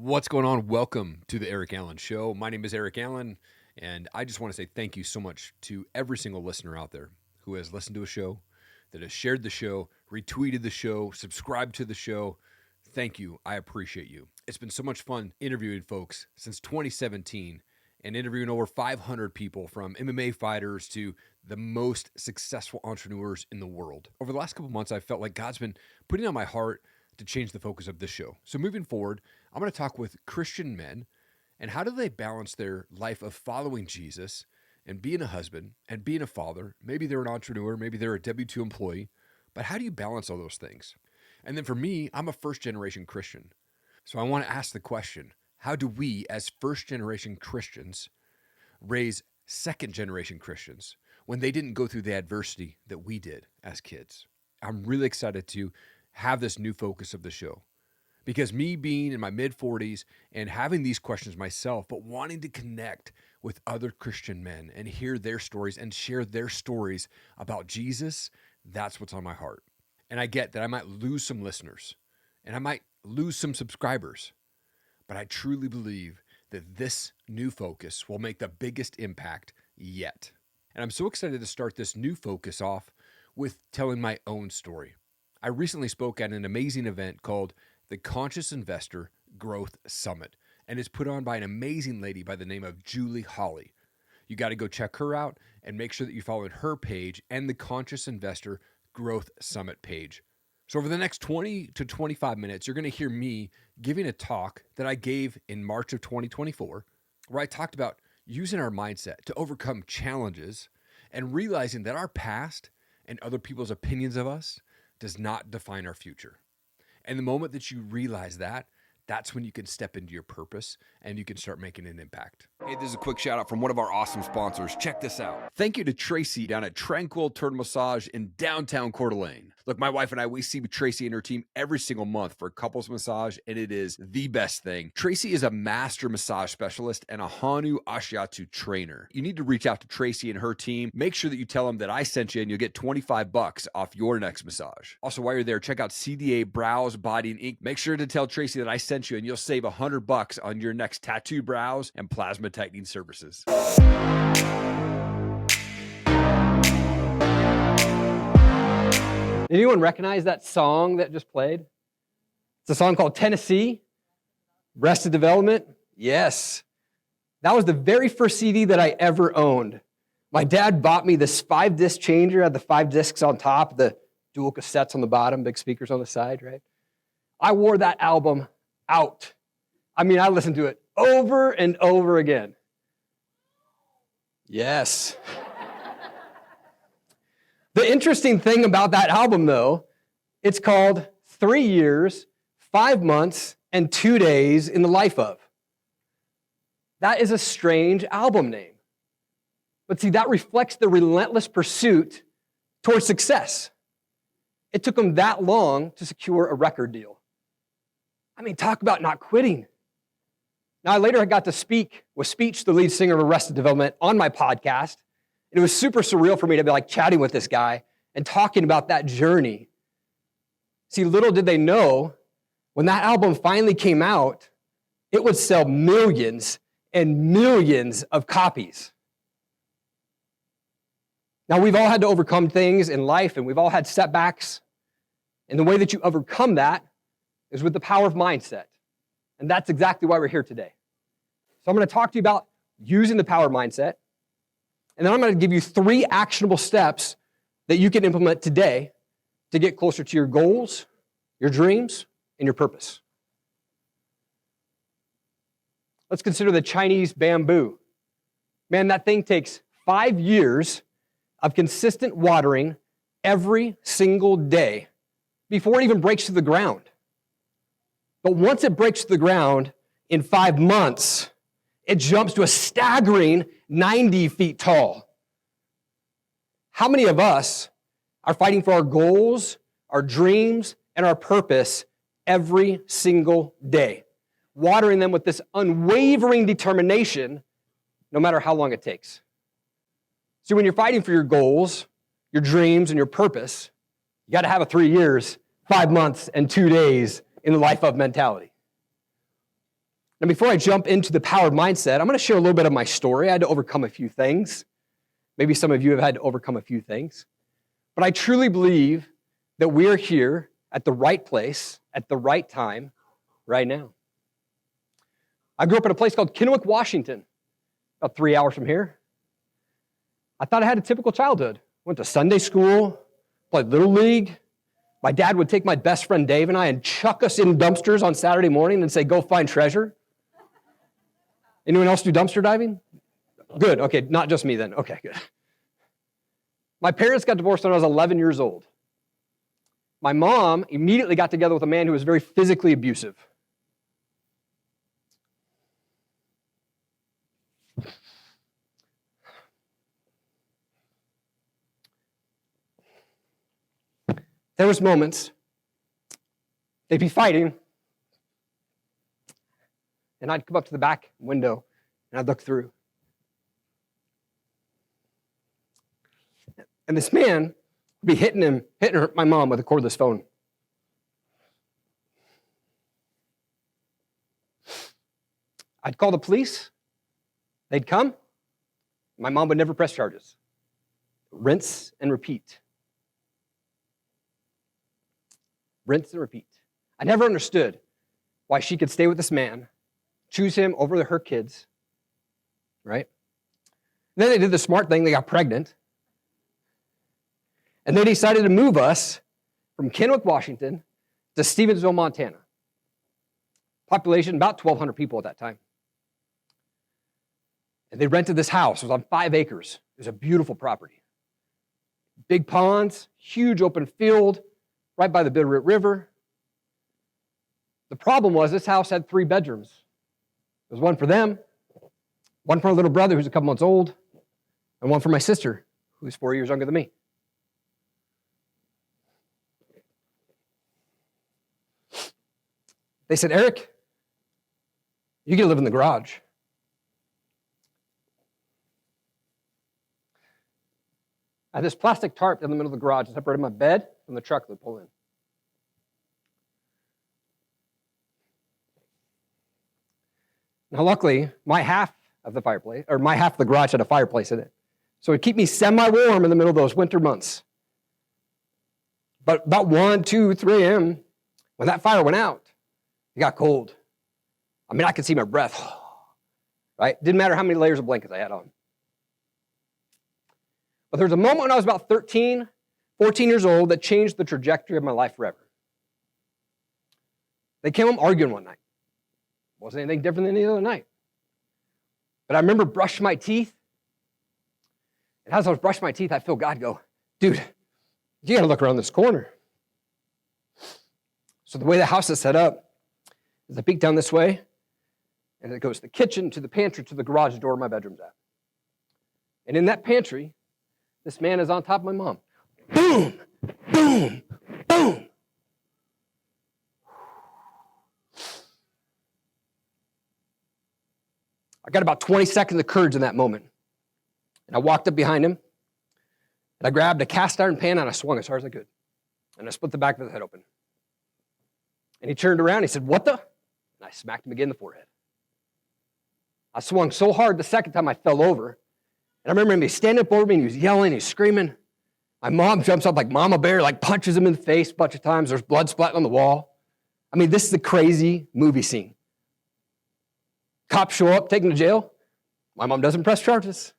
What's going on? Welcome to the Erik Allen Show. My name is Erik Allen, and I just want to say thank you so much to every single listener out there who has listened to a show, that has shared the show, retweeted the show, subscribed to the show. Thank you. I appreciate you. It's been so much fun interviewing folks since 2017 and interviewing over 500 people, from MMA fighters to the most successful entrepreneurs in the world. Over the last couple months, I felt like God's been putting on my heart to change the focus of this show. So moving forward, I'm going to talk with Christian men and how do they balance their life of following Jesus and being a husband and being a father. Maybe they're an entrepreneur, maybe they're a W-2 employee, but how do you balance all those things? And then for me, I'm a first-generation Christian. So I want to ask the question, how do we as first-generation Christians raise second-generation Christians when they didn't go through the adversity that we did as kids? I'm really excited to have this new focus of the show, because me being in my mid-40s and having these questions myself, but wanting to connect with other Christian men and hear their stories and share their stories about Jesus, that's what's on my heart. And I get that I might lose some listeners and I might lose some subscribers, but I truly believe that this new focus will make the biggest impact yet. And I'm so excited to start this new focus off with telling my own story. I recently spoke at an amazing event called the Conscious Investor Growth Summit, and it's put on by an amazing lady by the name of Julie Holly. You got to go check her out and make sure that you follow her page and the Conscious Investor Growth Summit page. So over the next 20 to 25 minutes, you're going to hear me giving a talk that I gave in March of 2024, where I talked about using our mindset to overcome challenges and realizing that our past and other people's opinions of us does not define our future. And the moment that you realize that, that's when you can step into your purpose and you can start making an impact. Hey, this is a quick shout out from one of our awesome sponsors. Check this out. Thank you to Tracy down at Tranquil Turtle Massage in downtown Coeur d'Alene. Look, my wife and I, we see Tracy and her team every single month for couples massage, and it is the best thing. Tracy is a master massage specialist and a Hanu Ashiatsu trainer. You need to reach out to Tracy and her team. Make sure that you tell them that I sent you and you'll get $25 off your next massage. Also, while you're there, check out CDA Brows, Body, and Ink. Make sure to tell Tracy that I sent you and you'll save $100 on your next tattoo brows and plasma tightening services. Anyone recognize that song that just played? It's a song called Tennessee, Arrested Development. Yes. That was the very first CD that I ever owned. My dad bought me this 5-disc changer, had the 5 discs on top, the dual cassettes on the bottom, big speakers on the side, right? I wore that album out. I mean, I listened to it over and over again. Yes. The interesting thing about that album, though, it's called 3 Years, 5 Months, and 2 Days in the Life of. That is a strange album name. But see, that reflects the relentless pursuit towards success. It took them that long to secure a record deal. I mean, talk about not quitting. Now, later I got to speak with Speech, the lead singer of Arrested Development, on my podcast. And it was super surreal for me to be like chatting with this guy and talking about that journey. See, little did they know, when that album finally came out, it would sell millions and millions of copies. Now, we've all had to overcome things in life, and we've all had setbacks. And the way that you overcome that is with the power of mindset. And that's exactly why we're here today. So I'm going to talk to you about using the power mindset. And then I'm going to give you 3 actionable steps that you can implement today to get closer to your goals, your dreams, and your purpose. Let's consider the Chinese bamboo. Man, that thing takes 5 years of consistent watering every single day before it even breaks to the ground. But once it breaks to the ground, in 5 months, it jumps to a staggering 90 feet tall. How many of us are fighting for our goals, our dreams, and our purpose every single day, watering them with this unwavering determination, no matter how long it takes? See, when you're fighting for your goals, your dreams, and your purpose, you got to have a 3 years, 5 months, and 2 days in the life of mentality. Now, before I jump into the powered mindset, I'm going to share a little bit of my story. I had to overcome a few things. Maybe some of you have had to overcome a few things. But I truly believe that we're here at the right place, at the right time, right now. I grew up in a place called Kennewick, Washington, about 3 hours from here. I thought I had a typical childhood. Went to Sunday school, played Little League. My dad would take my best friend Dave and I and chuck us in dumpsters on Saturday morning and say, go find treasure. Anyone else do dumpster diving? Good, okay, not just me then. Okay, good. My parents got divorced when I was 11 years old. My mom immediately got together with a man who was very physically abusive. There was moments they'd be fighting, and I'd come up to the back window and I'd look through. And this man would be hitting my mom with a cordless phone. I'd call the police. They'd come. My mom would never press charges. Rinse and repeat. Rinse and repeat. I never understood why she could stay with this man, choose him over her kids, right? And then they did the smart thing. They got pregnant. And they decided to move us from Kennewick, Washington, to Stevensville, Montana. Population, about 1,200 people at that time. And they rented this house. It was on 5 acres. It was a beautiful property. Big ponds, huge open field, right by the Bitterroot River. The problem was this house had 3 bedrooms. There was one for them, one for our little brother who's a couple months old, and one for my sister who's 4 years younger than me. They said, Eric, you get to live in the garage. I had this plastic tarp in the middle of the garage that separated my bed from the truck that would pull in. Now, luckily, my half of the garage had a fireplace in it. So it'd keep me semi-warm in the middle of those winter months. But about 1, 2, 3 a.m., when that fire went out, it got cold. I mean, I could see my breath, right? Didn't matter how many layers of blankets I had on. But there was a moment when I was about 13, 14 years old that changed the trajectory of my life forever. They came home arguing one night. Wasn't anything different than any other night. But I remember brushing my teeth. And as I was brushing my teeth, I feel God go, dude, you got to look around this corner. So the way the house is set up is I peek down this way, and it goes to the kitchen, to the pantry, to the garage door where my bedroom's at. And in that pantry, this man is on top of my mom. Boom, boom, boom. I got about 20 seconds of courage in that moment. And I walked up behind him, and I grabbed a cast iron pan, and I swung as hard as I could. And I split the back of his head open. And he turned around, and he said, what the? And I smacked him again in the forehead. I swung so hard the second time I fell over. And I remember him standing up over me, and he was yelling, he was screaming. My mom jumps up like Mama Bear, like punches him in the face a bunch of times. There's blood splatting on the wall. I mean, this is a crazy movie scene. Cops show up, take him to jail. My mom doesn't press charges.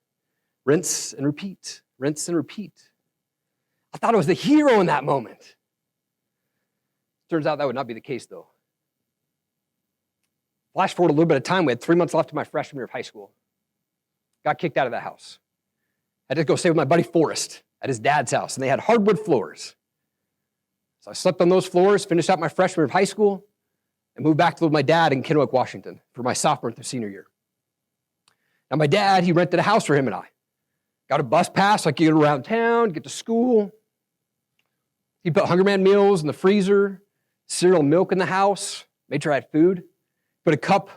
Rinse and repeat, rinse and repeat. I thought I was the hero in that moment. Turns out that would not be the case, though. Flash forward a little bit of time. We had 3 months left to my freshman year of high school. Got kicked out of that house. I had to go stay with my buddy Forrest at his dad's house, and they had hardwood floors. So I slept on those floors, finished out my freshman year of high school, and moved back to live with my dad in Kennewick, Washington for my sophomore through senior year. Now, my dad, he rented a house for him and I. Got a bus pass so I could get around town, get to school. He put Hunger Man meals in the freezer, cereal and milk in the house, made sure I had food. Put a cup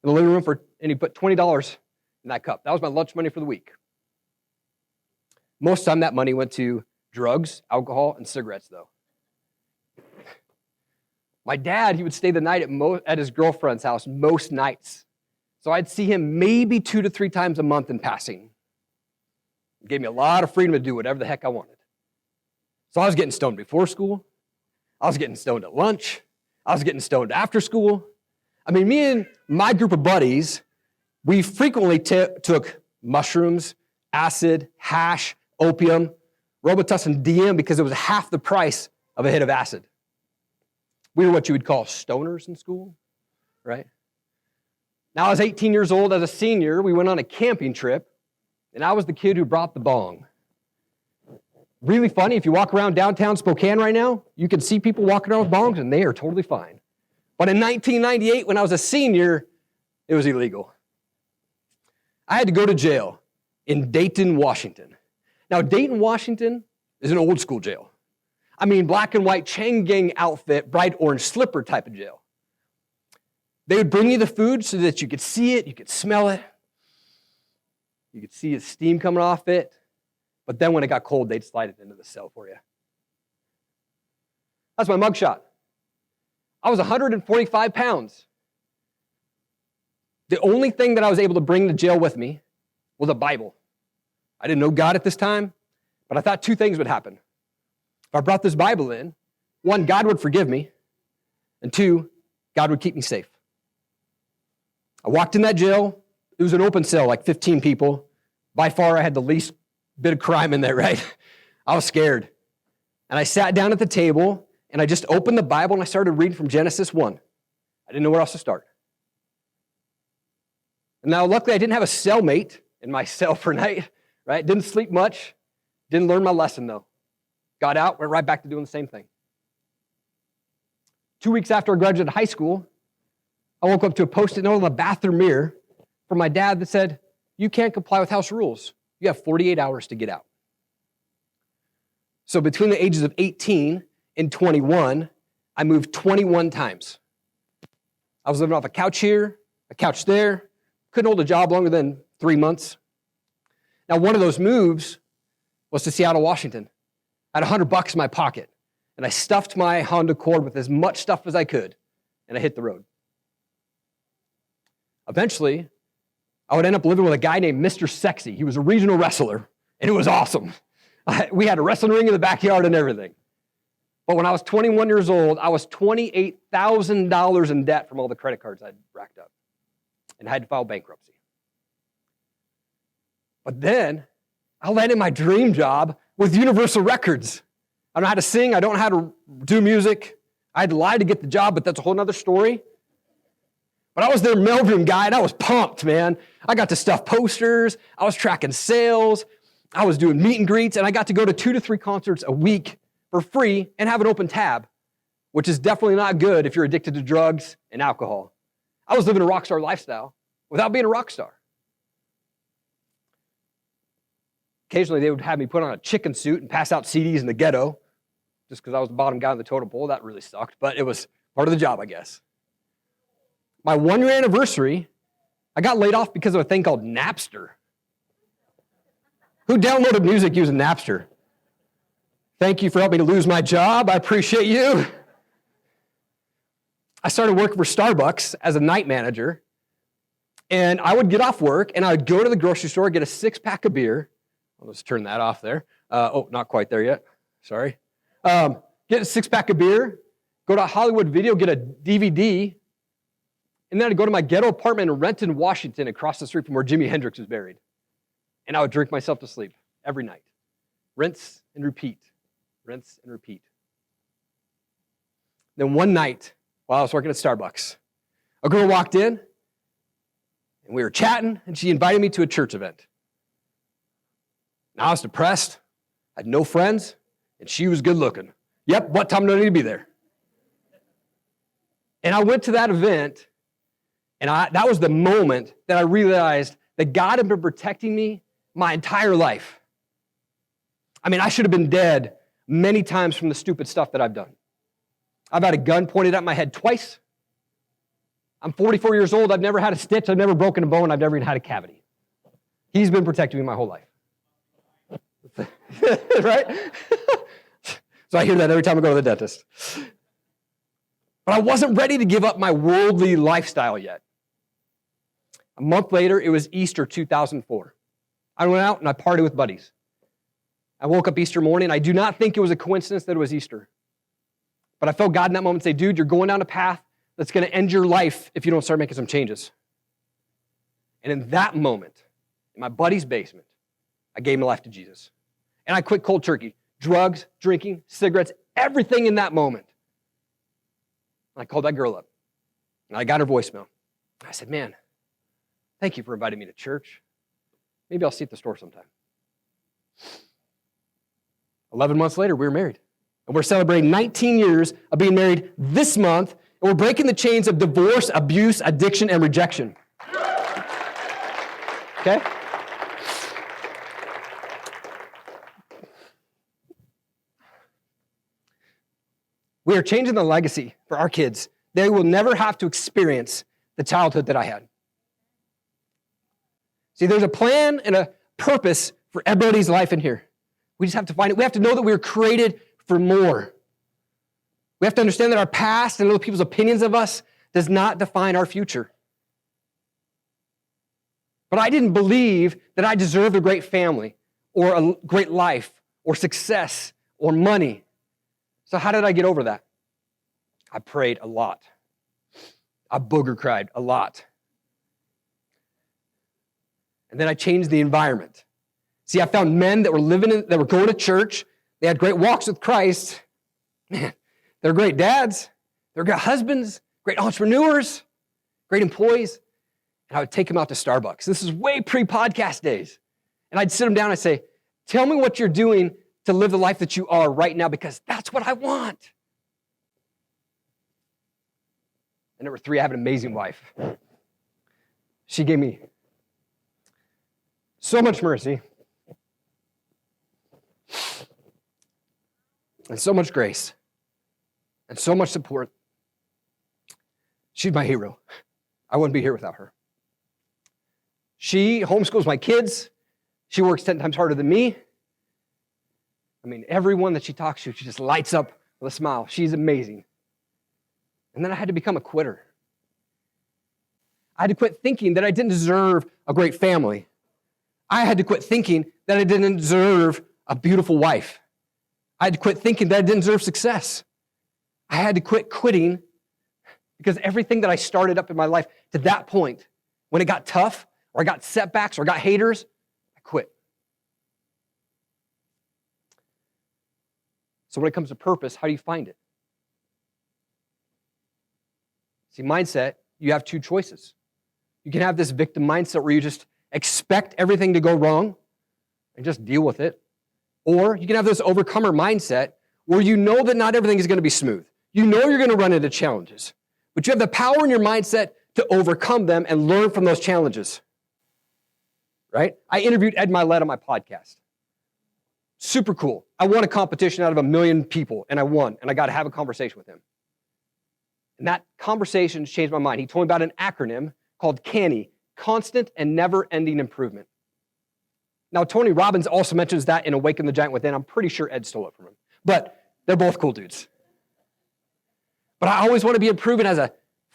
in the living room and he put $20 in that cup. That was my lunch money for the week. Most of the time, that money went to drugs, alcohol, and cigarettes, though. My dad, he would stay the night at his girlfriend's house most nights So I'd see him maybe 2 to 3 times a month in passing. It gave me a lot of freedom to do whatever the heck I wanted. So I was getting stoned before school. I was getting stoned at lunch. I was getting stoned after school. I mean, me and my group of buddies, we frequently took mushrooms, acid, hash, opium, Robitussin DM because it was half the price of a hit of acid. We were what you would call stoners in school, right? Now I was 18 years old. As a senior, we went on a camping trip, and I was the kid who brought the bong. Really funny, if you walk around downtown Spokane right now, you can see people walking around with bongs, and they are totally fine. But in 1998, when I was a senior, it was illegal. I had to go to jail in Dayton, Washington. Now, Dayton, Washington is an old school jail. I mean, black and white chain gang outfit, bright orange slipper type of jail. They would bring you the food so that you could see it, you could smell it, you could see the steam coming off it, but then when it got cold, they'd slide it into the cell for you. That's my mugshot. I was 145 pounds. The only thing that I was able to bring to jail with me was a Bible. I didn't know God at this time, but I thought 2 things would happen. If I brought this Bible in, 1, God would forgive me, and 2, God would keep me safe. I walked in that jail. It was an open cell, like 15 people. By far, I had the least bit of crime in there, right? I was scared. And I sat down at the table, and I just opened the Bible, and I started reading from Genesis 1. I didn't know where else to start. And now, luckily, I didn't have a cellmate in my cell for night, right? Didn't sleep much. Didn't learn my lesson, though. Got out, went right back to doing the same thing. 2 weeks after I graduated high school, I woke up to a Post-it note on the bathroom mirror from my dad that said, "You can't comply with house rules. You have 48 hours to get out." So between the ages of 18 and 21, I moved 21 times. I was living off a couch here, a couch there, couldn't hold a job longer than 3 months. Now, one of those moves was to Seattle, Washington. I had $100 in my pocket, and I stuffed my Honda Accord with as much stuff as I could, and I hit the road. Eventually, I would end up living with a guy named Mr. Sexy. He was a regional wrestler, and it was awesome. We had a wrestling ring in the backyard and everything. But when I was 21 years old, I was $28,000 in debt from all the credit cards I'd racked up, and I had to file bankruptcy. But then, I landed my dream job with Universal Records. I don't know how to sing. I don't know how to do music. I had to lie to get the job, but that's a whole other story. But I was their mailroom guy, and I was pumped, man. I got to stuff posters. I was tracking sales. I was doing meet and greets, and I got to go to 2 to 3 concerts a week for free and have an open tab, which is definitely not good if you're addicted to drugs and alcohol. I was living a rock star lifestyle without being a rock star. Occasionally, they would have me put on a chicken suit and pass out CDs in the ghetto just because I was the bottom guy on the totem pole. That really sucked, but it was part of the job, I guess. My 1-year anniversary, I got laid off because of a thing called Napster. Who downloaded music using Napster? Thank you for helping me to lose my job. I appreciate you. I started working for Starbucks as a night manager, and I would get off work, and I would go to the grocery store, get a 6-pack of beer. I'll just turn that off there. Not quite there yet. Sorry. Get a 6-pack of beer, go to Hollywood Video, get a DVD, and then I'd go to my ghetto apartment in Renton, Washington, across the street from where Jimi Hendrix was buried. And I would drink myself to sleep every night. Rinse and repeat. Rinse and repeat. Then one night, while I was working at Starbucks, a girl walked in, and we were chatting, and she invited me to a church event. Now I was depressed, had no friends, and she was good looking. Yep, what time do I need to be there? And I went to that event, and that was the moment that I realized that God had been protecting me my entire life. I mean, I should have been dead many times from the stupid stuff that I've done. I've had a gun pointed at my head twice. I'm 44 years old. I've never had a stitch. I've never broken a bone. I've never even had a cavity. He's been protecting me my whole life. Right? So I hear that every time I go to the dentist. But I wasn't ready to give up my worldly lifestyle yet. A month later, it was Easter 2004. I went out and I partied with buddies. I woke up Easter morning. I do not think it was a coincidence that it was Easter. But I felt God in that moment say, dude, you're going down a path that's going to end your life if you don't start making some changes. And in that moment, in my buddy's basement, I gave my life to Jesus. And I quit cold turkey. Drugs, drinking, cigarettes, everything in that moment. And I called that girl up. And I got her voicemail. I said, man, thank you for inviting me to church. Maybe I'll see you at the store sometime. 11 months later, we were married. And we're celebrating 19 years of being married this month. And we're breaking the chains of divorce, abuse, addiction, and rejection. Okay? We are changing the legacy for our kids. They will never have to experience the childhood that I had. See, there's a plan and a purpose for everybody's life in here. We just have to find it. We have to know that we were created for more. We have to understand that our past and other people's opinions of us does not define our future. But I didn't believe that I deserved a great family or a great life or success or money. So how did I get over that? I prayed a lot. I booger cried a lot. And then I changed the environment. See, I found men that were going to church. They had great walks with Christ. Man, they're great dads. They're great husbands, great entrepreneurs, great employees. And I would take them out to Starbucks. This is way pre-podcast days. And I'd sit them down and I'd say, tell me what you're doing to live the life that you are right now, because that's what I want. And number 3, I have an amazing wife. She gave me so much mercy and so much grace and so much support. She's my hero. I wouldn't be here without her. She homeschools my kids. She works 10 times harder than me. I mean, everyone that she talks to, she just lights up with a smile. She's amazing. And then I had to become a quitter. I had to quit thinking that I didn't deserve a great family. I had to quit thinking that I didn't deserve a beautiful wife. I had to quit thinking that I didn't deserve success. I had to quit quitting because everything that I started up in my life to that point, when it got tough, or I got setbacks, or I got haters, I quit. So when it comes to purpose, how do you find it? See, mindset, you have 2 choices. You can have this victim mindset where you just expect everything to go wrong and just deal with it. Or you can have this overcomer mindset where you know that not everything is going to be smooth. You know you're going to run into challenges, but you have the power in your mindset to overcome them and learn from those challenges. Right? I interviewed Ed Milet on my podcast. Super cool. I won a competition out of 1 million people, and I won, and I got to have a conversation with him. And that conversation changed my mind. He told me about an acronym called CANI, Constant and Never-Ending Improvement. Now, Tony Robbins also mentions that in Awaken the Giant Within. I'm pretty sure Ed stole it from him. But they're both cool dudes. But I always want to be improving as a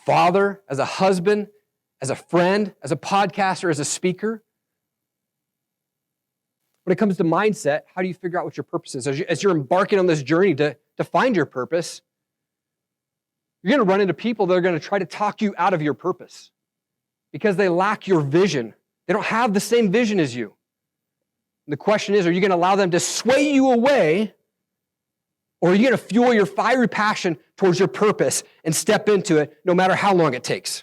father, as a husband, as a friend, as a podcaster, as a speaker. When it comes to mindset, how do you figure out what your purpose is? As you're embarking on this journey to find your purpose, you're going to run into people that are going to try to talk you out of your purpose because they lack your vision. They don't have the same vision as you. And the question is, are you going to allow them to sway you away, or are you going to fuel your fiery passion towards your purpose and step into it no matter how long it takes?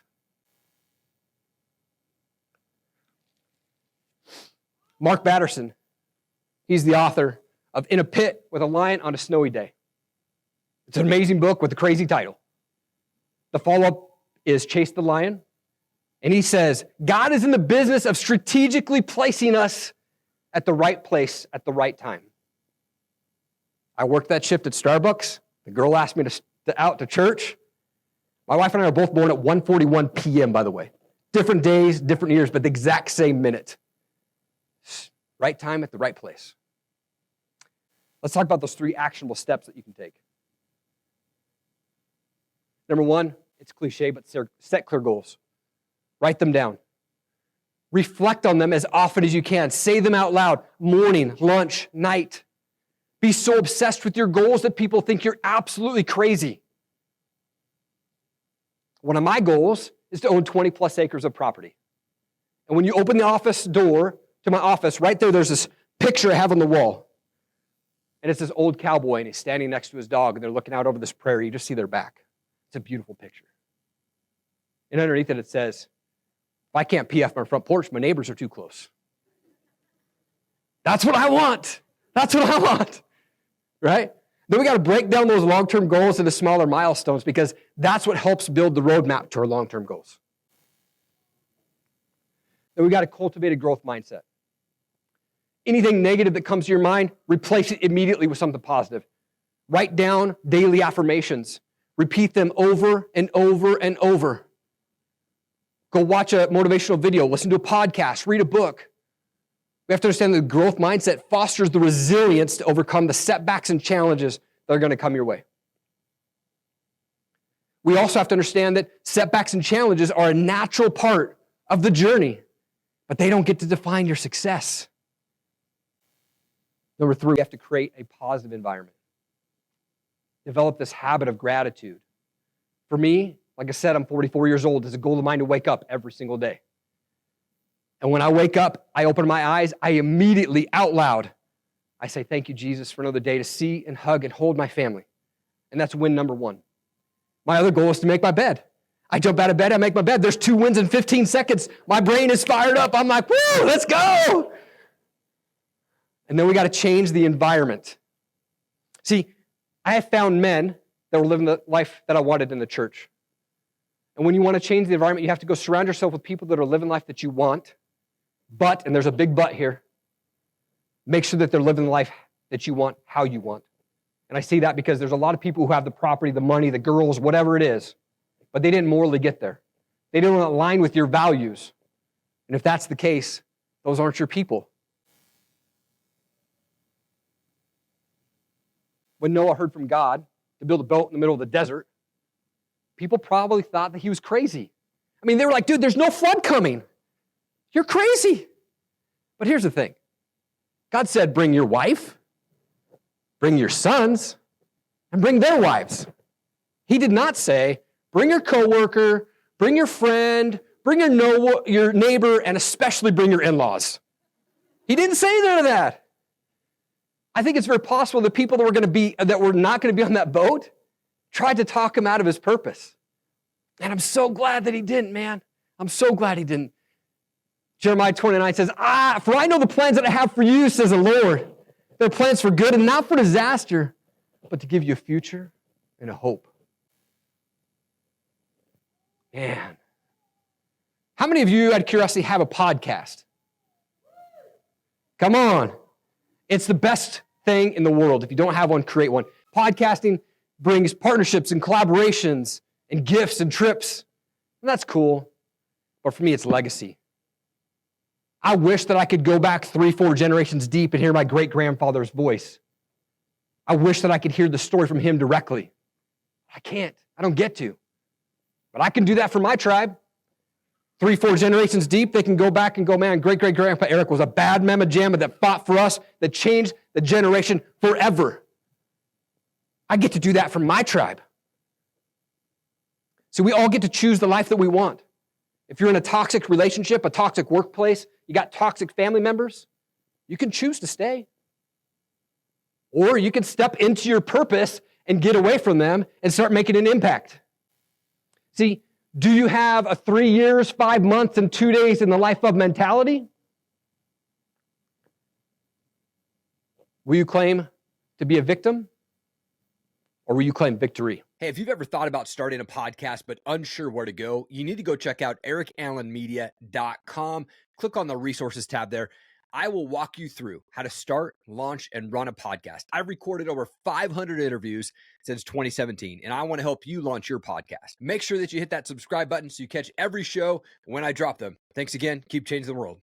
Mark Batterson, he's the author of In a Pit with a Lion on a Snowy Day. It's an amazing book with a crazy title. The follow-up is Chase the Lion. And he says, God is in the business of strategically placing us at the right place at the right time. I worked that shift at Starbucks. The girl asked me out to church. My wife and I are both born at 1:41 p.m., by the way. Different days, different years, but the exact same minute. Right time at the right place. Let's talk about those 3 actionable steps that you can take. Number 1, it's cliche, but set clear goals. Write them down. Reflect on them as often as you can. Say them out loud, morning, lunch, night. Be so obsessed with your goals that people think you're absolutely crazy. One of my goals is to own 20 plus acres of property. And when you open the office door to my office, right there's this picture I have on the wall. And it's this old cowboy, and he's standing next to his dog, and they're looking out over this prairie. You just see their back. It's a beautiful picture. And underneath it says, if I can't pee off my front porch, my neighbors are too close. That's what I want. That's what I want. Right? Then we got to break down those long-term goals into smaller milestones, because that's what helps build the roadmap to our long-term goals. Then we got to cultivate a growth mindset. Anything negative that comes to your mind, replace it immediately with something positive. Write down daily affirmations. Repeat them over and over and over. Go watch a motivational video, listen to a podcast, read a book. We have to understand that the growth mindset fosters the resilience to overcome the setbacks and challenges that are going to come your way. We also have to understand that setbacks and challenges are a natural part of the journey, but they don't get to define your success. Number 3, we have to create a positive environment. Develop this habit of gratitude. For me, like I said, I'm 44 years old. It's a goal of mine to wake up every single day. And when I wake up, I open my eyes, I immediately, out loud, I say, thank you, Jesus, for another day to see and hug and hold my family. And that's win number 1. My other goal is to make my bed. I jump out of bed, I make my bed. There's 2 wins in 15 seconds. My brain is fired up. I'm like, woo, let's go. And then we got to change the environment. See, I have found men that were living the life that I wanted in the church. And when you want to change the environment, you have to go surround yourself with people that are living life that you want. But, and there's a big but here, make sure that they're living the life that you want, how you want. And I see that because there's a lot of people who have the property, the money, the girls, whatever it is, but they didn't morally get there. They don't align with your values. And if that's the case, those aren't your people. When Noah heard from God to build a boat in the middle of the desert, people probably thought that he was crazy. I mean, they were like, dude, there's no flood coming. You're crazy. But here's the thing. God said, bring your wife, bring your sons, and bring their wives. He did not say, bring your coworker, bring your friend, bring your neighbor, and especially bring your in-laws. He didn't say none of that. I think it's very possible that people that were not going to be on that boat tried to talk him out of his purpose. And I'm so glad that he didn't, man. I'm so glad he didn't. Jeremiah 29 says, for I know the plans that I have for you, says the Lord. They're plans for good and not for disaster, but to give you a future and a hope. Man. How many of you, out of curiosity, have a podcast? Come on. It's the best thing in the world. If you don't have one, create one. Podcasting brings partnerships and collaborations and gifts and trips. And that's cool. But for me, it's legacy. I wish that I could go back 3-4 generations deep and hear my great-grandfather's voice. I wish that I could hear the story from him directly. I can't. I don't get to. But I can do that for my tribe. 3-4 generations deep, they can go back and go, man, great-great-grandpa Erik was a bad mamma jamma that fought for us, that changed the generation forever. I get to do that for my tribe. So we all get to choose the life that we want. If you're in a toxic relationship, a toxic workplace, you got toxic family members, you can choose to stay. Or you can step into your purpose and get away from them and start making an impact. See, do you have a 3 years, 5 months, and 2 days in the life of mentality? Will you claim to be a victim? Or will you claim victory? Hey, if you've ever thought about starting a podcast but unsure where to go, you need to go check out erikallenmedia.com. Click on the resources tab there. I will walk you through how to start, launch, and run a podcast. I've recorded over 500 interviews since 2017, and I want to help you launch your podcast. Make sure that you hit that subscribe button so you catch every show when I drop them. Thanks again. Keep changing the world.